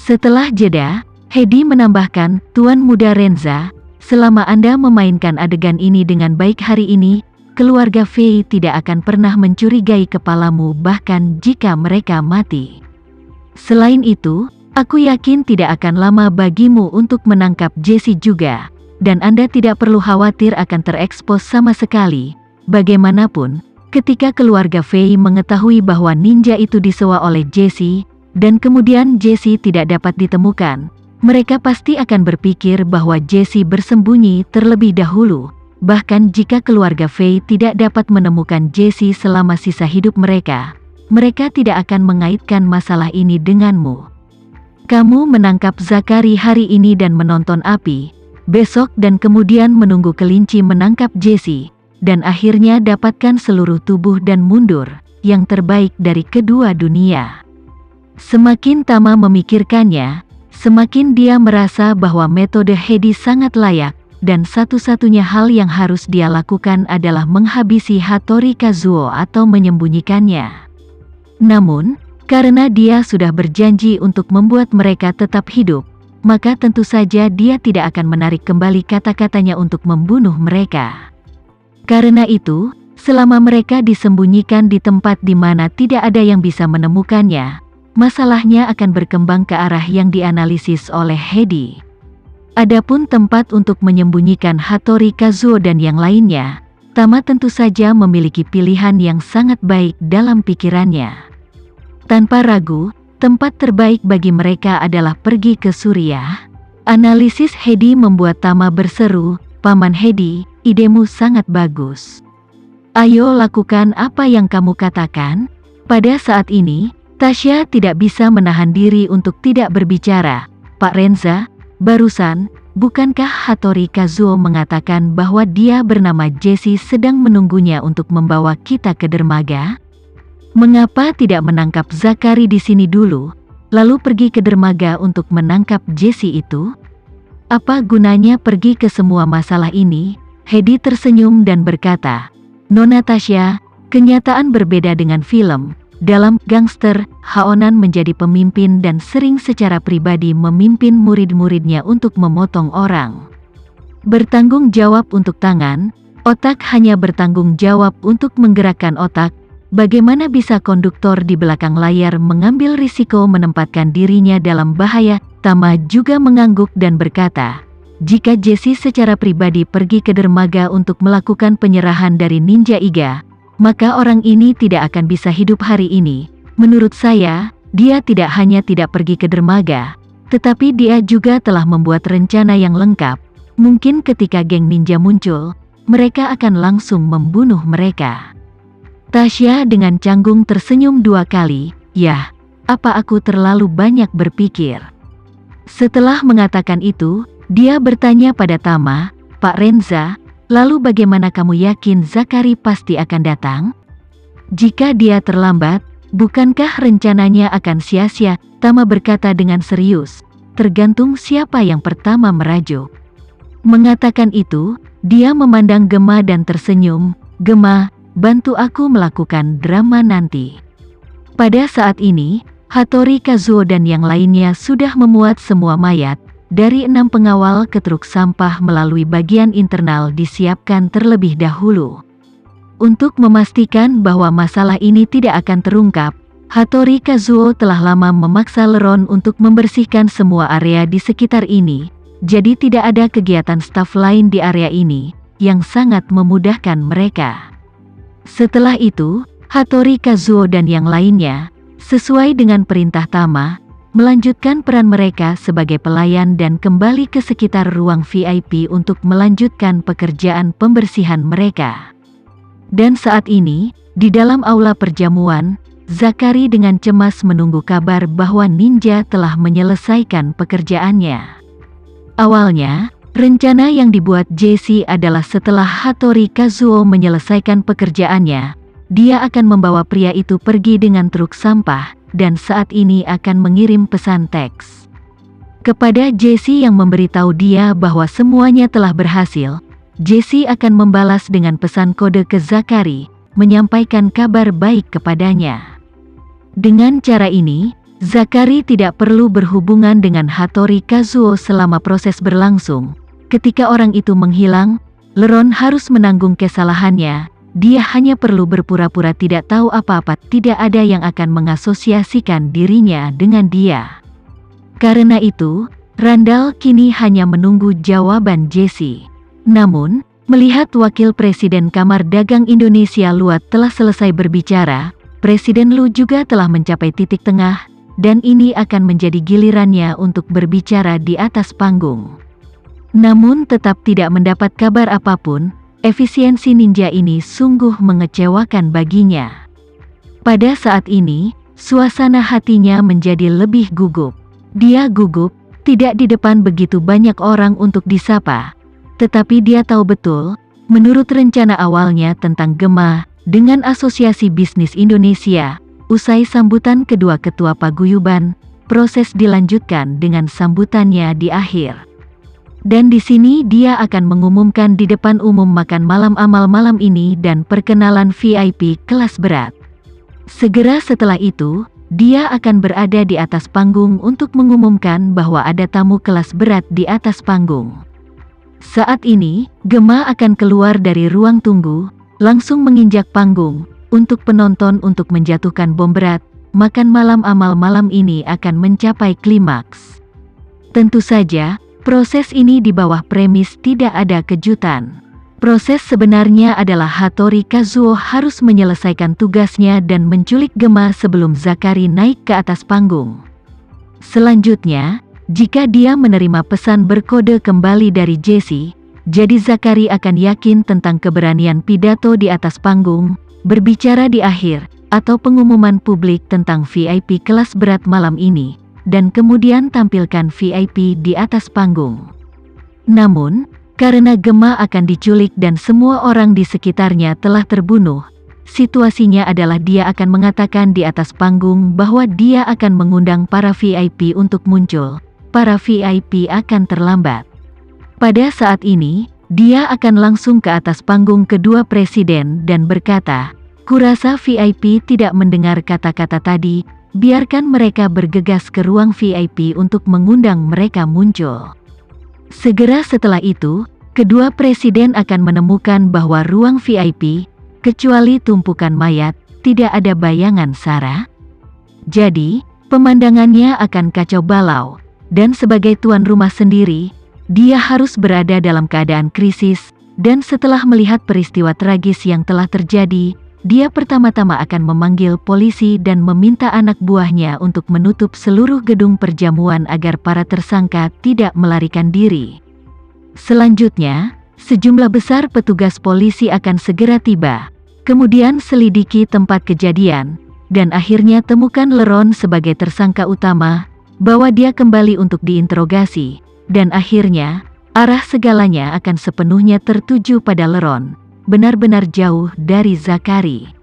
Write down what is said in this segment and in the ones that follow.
Setelah jeda, Hedi menambahkan, Tuan Muda Renza, selama Anda memainkan adegan ini dengan baik hari ini, keluarga Fei tidak akan pernah mencurigai kepalamu bahkan jika mereka mati. Selain itu, aku yakin tidak akan lama bagimu untuk menangkap Jessie juga, dan Anda tidak perlu khawatir akan terekspos sama sekali. Bagaimanapun, ketika keluarga Fei mengetahui bahwa ninja itu disewa oleh Jessie, dan kemudian Jessie tidak dapat ditemukan, mereka pasti akan berpikir bahwa Jessie bersembunyi terlebih dahulu. Bahkan jika keluarga Fei tidak dapat menemukan Jessie selama sisa hidup mereka, mereka tidak akan mengaitkan masalah ini denganmu. Kamu menangkap Zakari hari ini dan menonton api, besok dan kemudian menunggu kelinci menangkap Jessie, dan akhirnya dapatkan seluruh tubuh dan mundur, yang terbaik dari kedua dunia. Semakin Tama memikirkannya, semakin dia merasa bahwa metode Hedi sangat layak, dan satu-satunya hal yang harus dia lakukan adalah menghabisi Hattori Kazuo atau menyembunyikannya. Namun, karena dia sudah berjanji untuk membuat mereka tetap hidup, maka tentu saja dia tidak akan menarik kembali kata-katanya untuk membunuh mereka. Karena itu, selama mereka disembunyikan di tempat di mana tidak ada yang bisa menemukannya, masalahnya akan berkembang ke arah yang dianalisis oleh Hedi. Adapun tempat untuk menyembunyikan Hattori Kazuo dan yang lainnya, Tama tentu saja memiliki pilihan yang sangat baik dalam pikirannya. Tanpa ragu, tempat terbaik bagi mereka adalah pergi ke Suriah. Analisis Hedi membuat Tama berseru, Paman Hedi, idemu sangat bagus. Ayo lakukan apa yang kamu katakan. Pada saat ini, Tasya tidak bisa menahan diri untuk tidak berbicara. Pak Renza, barusan, bukankah Hattori Kazuo mengatakan bahwa dia bernama Jessie sedang menunggunya untuk membawa kita ke dermaga? Mengapa tidak menangkap Zakari di sini dulu, lalu pergi ke dermaga untuk menangkap Jessie itu? Apa gunanya pergi ke semua masalah ini? Hedi tersenyum dan berkata, Nona Tasya, kenyataan berbeda dengan film. Dalam Gangster, Haonan menjadi pemimpin dan sering secara pribadi memimpin murid-muridnya untuk memotong orang. Bertanggung jawab untuk tangan, otak hanya bertanggung jawab untuk menggerakkan otak. Bagaimana bisa konduktor di belakang layar mengambil risiko menempatkan dirinya dalam bahaya? Tama juga mengangguk dan berkata, jika Jessie secara pribadi pergi ke dermaga untuk melakukan penyerahan dari Ninja Iga, maka orang ini tidak akan bisa hidup hari ini. Menurut saya, dia tidak hanya tidak pergi ke dermaga, tetapi dia juga telah membuat rencana yang lengkap. Mungkin ketika geng ninja muncul, mereka akan langsung membunuh mereka. Tasya dengan canggung tersenyum 2 kali, yah, apa aku terlalu banyak berpikir? Setelah mengatakan itu, dia bertanya pada Tama, Pak Renza, lalu bagaimana kamu yakin Zakari pasti akan datang? Jika dia terlambat, bukankah rencananya akan sia-sia? Tama berkata dengan serius, tergantung siapa yang pertama merajuk. Mengatakan itu, dia memandang Gema dan tersenyum, Gema, bantu aku melakukan drama nanti. Pada saat ini, Hattori Kazuo dan yang lainnya sudah memuat semua mayat. Dari 6 pengawal ke truk sampah melalui bagian internal disiapkan terlebih dahulu. Untuk memastikan bahwa masalah ini tidak akan terungkap, Hattori Kazuo telah lama memaksa Leron untuk membersihkan semua area di sekitar ini, jadi tidak ada kegiatan staf lain di area ini, yang sangat memudahkan mereka. Setelah itu, Hattori Kazuo dan yang lainnya, sesuai dengan perintah Tama, melanjutkan peran mereka sebagai pelayan dan kembali ke sekitar ruang VIP untuk melanjutkan pekerjaan pembersihan mereka. Dan saat ini, di dalam aula perjamuan, Zakari dengan cemas menunggu kabar bahwa ninja telah menyelesaikan pekerjaannya. Awalnya, rencana yang dibuat Jessie adalah setelah Hattori Kazuo menyelesaikan pekerjaannya, dia akan membawa pria itu pergi dengan truk sampah, dan saat ini akan mengirim pesan teks kepada Jessie yang memberitahu dia bahwa semuanya telah berhasil. Jessie akan membalas dengan pesan kode ke Zakari, menyampaikan kabar baik kepadanya. Dengan cara ini, Zakari tidak perlu berhubungan dengan Hattori Kazuo selama proses berlangsung. Ketika orang itu menghilang, Leron harus menanggung kesalahannya. Dia hanya perlu berpura-pura tidak tahu apa-apa, tidak ada yang akan mengasosiasikan dirinya dengan dia. Karena itu, Randall kini hanya menunggu jawaban Jesse. Namun, melihat Wakil Presiden Kamar Dagang Indonesia Luat telah selesai berbicara, Presiden Lu juga telah mencapai titik tengah, dan ini akan menjadi gilirannya untuk berbicara di atas panggung. Namun tetap tidak mendapat kabar apapun, efisiensi ninja ini sungguh mengecewakan baginya. Pada saat ini, suasana hatinya menjadi lebih gugup. Dia gugup, tidak di depan begitu banyak orang untuk disapa. Tetapi dia tahu betul, menurut rencana awalnya tentang Gema, dengan Asosiasi Bisnis Indonesia, usai sambutan kedua ketua paguyuban, proses dilanjutkan dengan sambutannya di akhir. Dan di sini dia akan mengumumkan di depan umum makan malam amal malam ini dan perkenalan VIP kelas berat. Segera setelah itu, dia akan berada di atas panggung untuk mengumumkan bahwa ada tamu kelas berat di atas panggung. Saat ini, Gema akan keluar dari ruang tunggu, langsung menginjak panggung, untuk penonton untuk menjatuhkan bom berat. Makan malam amal malam ini akan mencapai klimaks. Tentu saja, proses ini di bawah premis tidak ada kejutan. Proses sebenarnya adalah Hattori Kazuo harus menyelesaikan tugasnya dan menculik Gema sebelum Zakari naik ke atas panggung. Selanjutnya, jika dia menerima pesan berkode kembali dari Jesse, jadi Zakari akan yakin tentang keberanian pidato di atas panggung, berbicara di akhir, atau pengumuman publik tentang VIP kelas berat malam ini, dan kemudian tampilkan VIP di atas panggung. Namun, karena Gema akan diculik dan semua orang di sekitarnya telah terbunuh, situasinya adalah dia akan mengatakan di atas panggung bahwa dia akan mengundang para VIP untuk muncul. Para VIP akan terlambat. Pada saat ini, dia akan langsung ke atas panggung kedua presiden dan berkata, "Kurasa VIP tidak mendengar kata-kata tadi, biarkan mereka bergegas ke ruang VIP untuk mengundang mereka muncul." Segera setelah itu, kedua presiden akan menemukan bahwa ruang VIP, kecuali tumpukan mayat, tidak ada bayangan Sarah. Jadi, pemandangannya akan kacau balau, dan sebagai tuan rumah sendiri, dia harus berada dalam keadaan krisis, dan setelah melihat peristiwa tragis yang telah terjadi, dia pertama-tama akan memanggil polisi dan meminta anak buahnya untuk menutup seluruh gedung perjamuan agar para tersangka tidak melarikan diri. Selanjutnya, sejumlah besar petugas polisi akan segera tiba, kemudian selidiki tempat kejadian, dan akhirnya temukan Leron sebagai tersangka utama, bawa dia kembali untuk diinterogasi, dan akhirnya, arah segalanya akan sepenuhnya tertuju pada Leron, benar-benar jauh dari Zakari.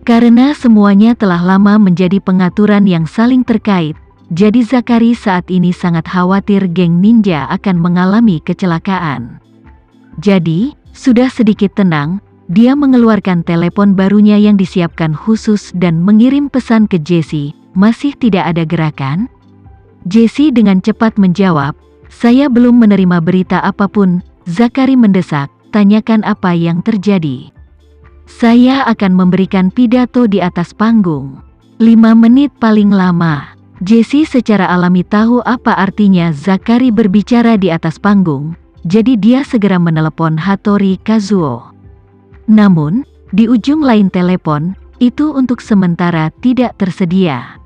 Karena semuanya telah lama menjadi pengaturan yang saling terkait, jadi Zakari saat ini sangat khawatir geng ninja akan mengalami kecelakaan. Jadi, sudah sedikit tenang, dia mengeluarkan telepon barunya yang disiapkan khusus dan mengirim pesan ke Jesse, "Masih tidak ada gerakan?" Jesse dengan cepat menjawab, "Saya belum menerima berita apapun." Zakari mendesak, "Tanyakan apa yang terjadi. Saya akan memberikan pidato di atas panggung. 5 menit paling lama." Jesse secara alami tahu apa artinya Zakari berbicara di atas panggung, jadi dia segera menelepon Hattori Kazuo. Namun, di ujung lain telepon, itu untuk sementara tidak tersedia.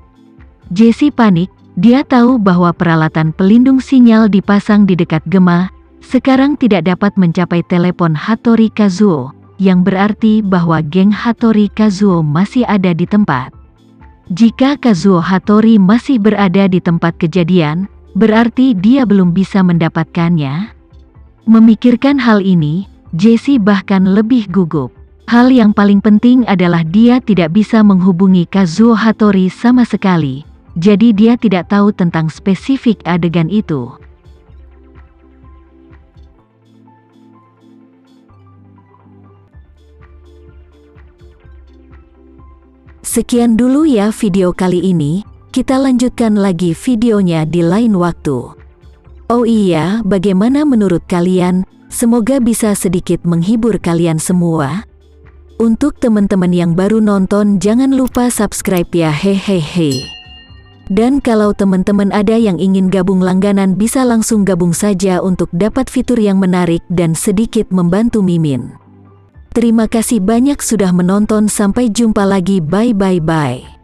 Jesse panik, dia tahu bahwa peralatan pelindung sinyal dipasang di dekat Gema, sekarang tidak dapat mencapai telepon Hattori Kazuo, yang berarti bahwa geng Hattori Kazuo masih ada di tempat. Jika Kazuo Hattori masih berada di tempat kejadian, berarti dia belum bisa mendapatkannya. Memikirkan hal ini, Jesse bahkan lebih gugup. Hal yang paling penting adalah dia tidak bisa menghubungi Kazuo Hattori sama sekali, jadi dia tidak tahu tentang spesifik adegan itu. Sekian dulu ya video kali ini. Kita lanjutkan lagi videonya di lain waktu. Oh iya, bagaimana menurut kalian? Semoga bisa sedikit menghibur kalian semua. Untuk teman-teman yang baru nonton, jangan lupa subscribe ya, hehehe. Dan kalau teman-teman ada yang ingin gabung langganan, bisa langsung gabung saja untuk dapat fitur yang menarik dan sedikit membantu Mimin. Terima kasih banyak sudah menonton, sampai jumpa lagi, bye bye bye.